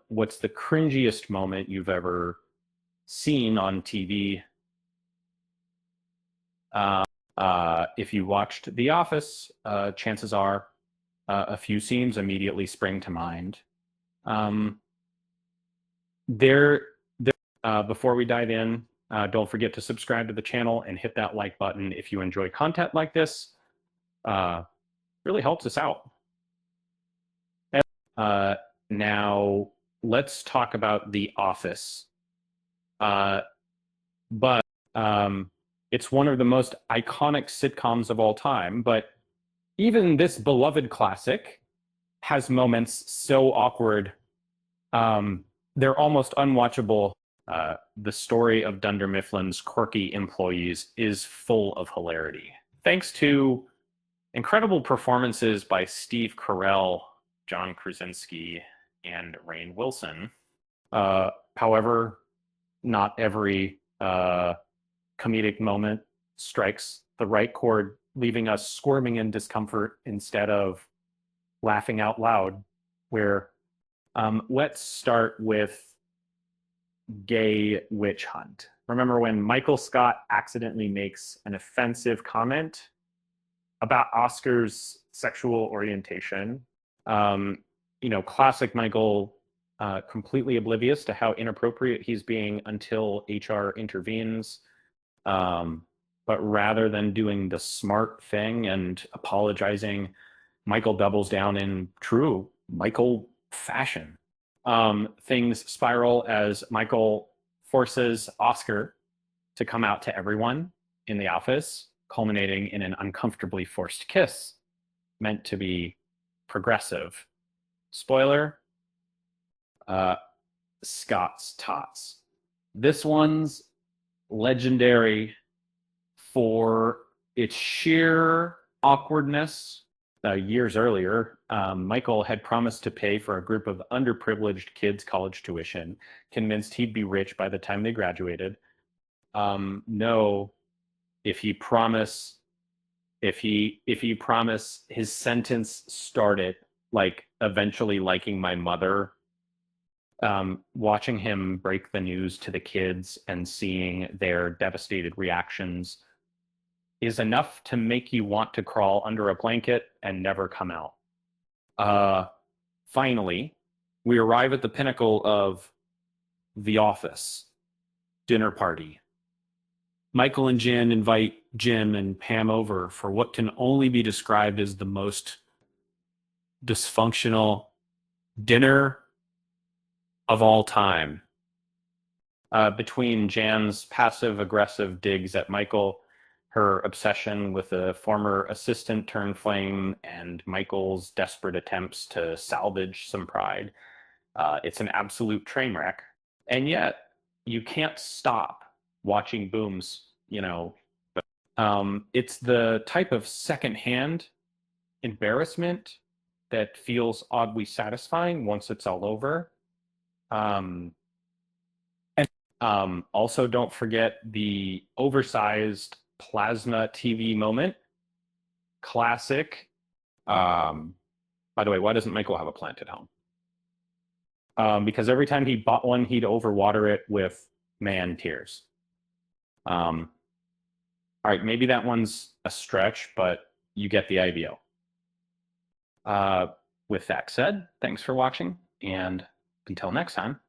What's the cringiest moment you've ever seen on TV? If you watched The Office, chances are a few scenes immediately spring to mind. Um, there, Before we dive in, don't forget to subscribe to the channel and hit that like button if you enjoy content like this. Uh, really helps us out. Uh, Now, let's talk about The Office. Uh, but It's one of the most iconic sitcoms of all time. But even this beloved classic has moments so awkward, they're almost unwatchable. The story of Dunder Mifflin's quirky employees is full of hilarity. Thanks to incredible performances by Steve Carell, John Krasinski, and Rainn Wilson. However, not every comedic moment strikes the right chord, leaving us squirming in discomfort instead of laughing out loud. Let's start with Gay Witch Hunt. Remember when Michael Scott accidentally makes an offensive comment about Oscar's sexual orientation? Classic Michael, completely oblivious to how inappropriate he's being until HR intervenes. But rather than doing the smart thing and apologizing, Michael doubles down in true Michael fashion. Things spiral as Michael forces Oscar to come out to everyone in the office, culminating in an uncomfortably forced kiss meant to be progressive. Spoiler, Scott's Tots. This one's legendary for its sheer awkwardness. Years earlier, Michael had promised to pay for a group of underprivileged kids' college tuition, convinced he'd be rich by the time they graduated. No, if he promise his sentence started like eventually liking my mother, watching him break the news to the kids and seeing their devastated reactions is enough to make you want to crawl under a blanket and never come out. Finally, we arrive at the pinnacle of The Office dinner party. Michael and Jen invite Jim and Pam over for what can only be described as the most dysfunctional dinner of all time. Between Jan's passive-aggressive digs at Michael, her obsession with a former assistant turned flame, and Michael's desperate attempts to salvage some pride, it's an absolute train wreck. And yet, you can't stop watching Booms, it's the type of secondhand embarrassment that feels oddly satisfying once it's all over. Also, don't forget the oversized plasma TV moment. Classic. By the way, why doesn't Michael have a plant at home? Because every time he bought one, he'd overwater it with man tears. All right, maybe that one's a stretch, but you get the idea. With that said, thanks for watching, and until next time.